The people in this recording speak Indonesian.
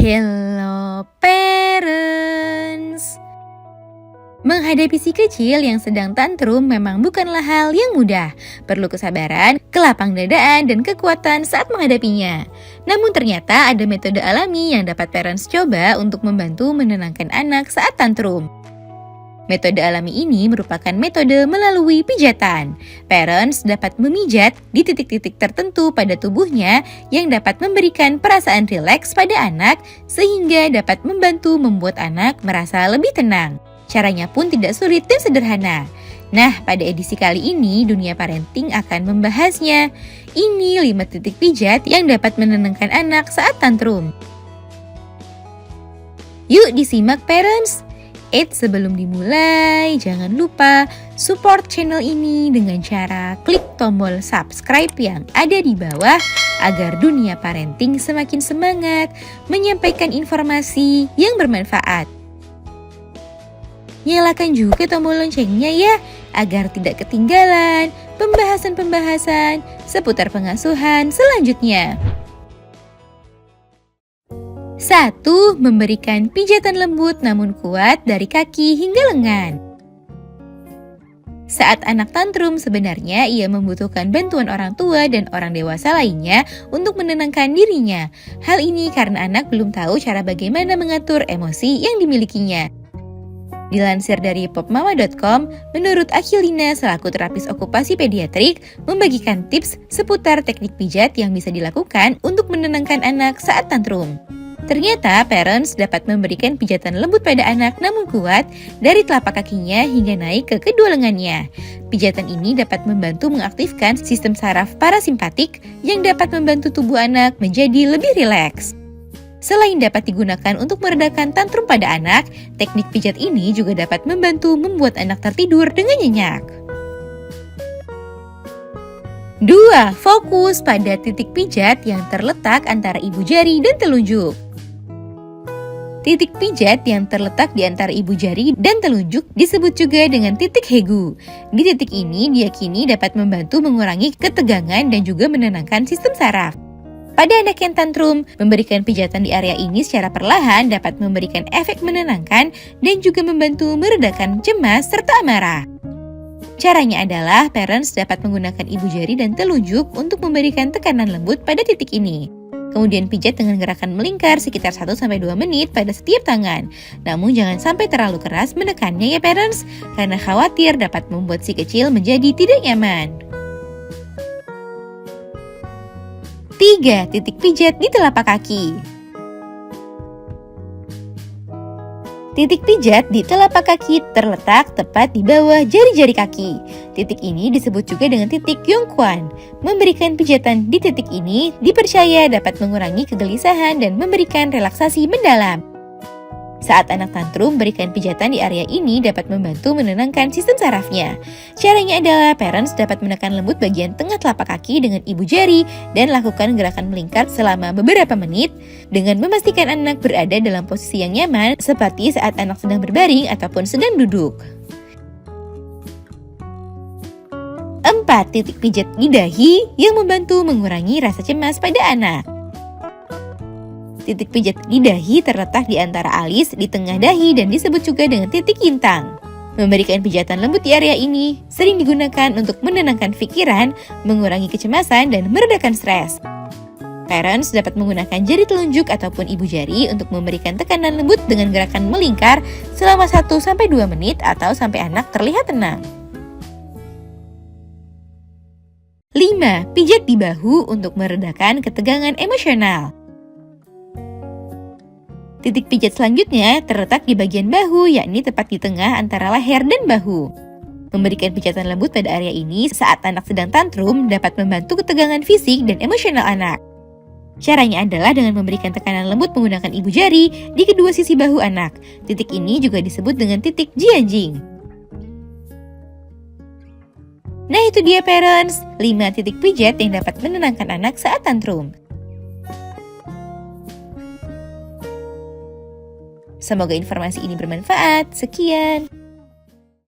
Hello parents. Menghadapi si kecil yang sedang tantrum memang bukanlah hal yang mudah. Perlu kesabaran, kelapang dadaan, dan kekuatan saat menghadapinya. Namun ternyata ada metode alami yang dapat parents coba untuk membantu menenangkan anak saat tantrum. Metode alami ini merupakan metode melalui pijatan. Parents dapat memijat di titik-titik tertentu pada tubuhnya yang dapat memberikan perasaan rileks pada anak sehingga dapat membantu membuat anak merasa lebih tenang. Caranya pun tidak sulit dan sederhana. Nah, pada edisi kali ini Dunia Parenting akan membahasnya. Ini 5 titik pijat yang dapat menenangkan anak saat tantrum. Yuk disimak parents! Sebelum dimulai, jangan lupa support channel ini dengan cara klik tombol subscribe yang ada di bawah agar Dunia Parenting semakin semangat menyampaikan informasi yang bermanfaat. Nyalakan juga tombol loncengnya ya, agar tidak ketinggalan pembahasan-pembahasan seputar pengasuhan selanjutnya. 1. Memberikan pijatan lembut namun kuat dari kaki hingga lengan. Saat anak tantrum, sebenarnya ia membutuhkan bantuan orang tua dan orang dewasa lainnya untuk menenangkan dirinya. Hal ini karena anak belum tahu cara bagaimana mengatur emosi yang dimilikinya. Dilansir dari popmama.com, menurut Akilina selaku terapis okupasi pediatrik, membagikan tips seputar teknik pijat yang bisa dilakukan untuk menenangkan anak saat tantrum. Ternyata parents dapat memberikan pijatan lembut pada anak namun kuat dari telapak kakinya hingga naik ke kedua lengannya. Pijatan ini dapat membantu mengaktifkan sistem saraf parasimpatik yang dapat membantu tubuh anak menjadi lebih rileks. Selain dapat digunakan untuk meredakan tantrum pada anak, teknik pijat ini juga dapat membantu membuat anak tertidur dengan nyenyak. 2. Fokus pada titik pijat yang terletak antara ibu jari dan telunjuk. Titik pijat yang terletak di antara ibu jari dan telunjuk disebut juga dengan titik hegu. Di titik ini diyakini dapat membantu mengurangi ketegangan dan juga menenangkan sistem saraf. Pada anak yang tantrum, memberikan pijatan di area ini secara perlahan dapat memberikan efek menenangkan dan juga membantu meredakan cemas serta amarah. Caranya adalah parents dapat menggunakan ibu jari dan telunjuk untuk memberikan tekanan lembut pada titik ini. Kemudian pijat dengan gerakan melingkar sekitar 1-2 menit pada setiap tangan. Namun jangan sampai terlalu keras menekannya ya parents, karena khawatir dapat membuat si kecil menjadi tidak nyaman. 3. Titik pijat di telapak kaki. Titik pijat di telapak kaki terletak tepat di bawah jari-jari kaki. Titik ini disebut juga dengan titik Yongquan. Memberikan pijatan di titik ini dipercaya dapat mengurangi kegelisahan dan memberikan relaksasi mendalam. Saat anak tantrum, berikan pijatan di area ini dapat membantu menenangkan sistem sarafnya. Caranya adalah parents dapat menekan lembut bagian tengah telapak kaki dengan ibu jari dan lakukan gerakan melingkar selama beberapa menit dengan memastikan anak berada dalam posisi yang nyaman seperti saat anak sedang berbaring ataupun sedang duduk. 4. Titik pijat di dahi yang membantu mengurangi rasa cemas pada anak. Titik pijat di dahi terletak di antara alis, di tengah dahi, dan disebut juga dengan titik yintang. Memberikan pijatan lembut di area ini sering digunakan untuk menenangkan pikiran, mengurangi kecemasan, dan meredakan stres. Parents dapat menggunakan jari telunjuk ataupun ibu jari untuk memberikan tekanan lembut dengan gerakan melingkar selama 1-2 menit atau sampai anak terlihat tenang. 5. Pijat di bahu untuk meredakan ketegangan emosional. Titik pijat selanjutnya terletak di bagian bahu, yakni tepat di tengah antara leher dan bahu. Memberikan pijatan lembut pada area ini saat anak sedang tantrum dapat membantu ketegangan fisik dan emosional anak. Caranya adalah dengan memberikan tekanan lembut menggunakan ibu jari di kedua sisi bahu anak. Titik ini juga disebut dengan titik jianjing. Nah itu dia parents, 5 titik pijat yang dapat menenangkan anak saat tantrum. Semoga informasi ini bermanfaat. Sekian.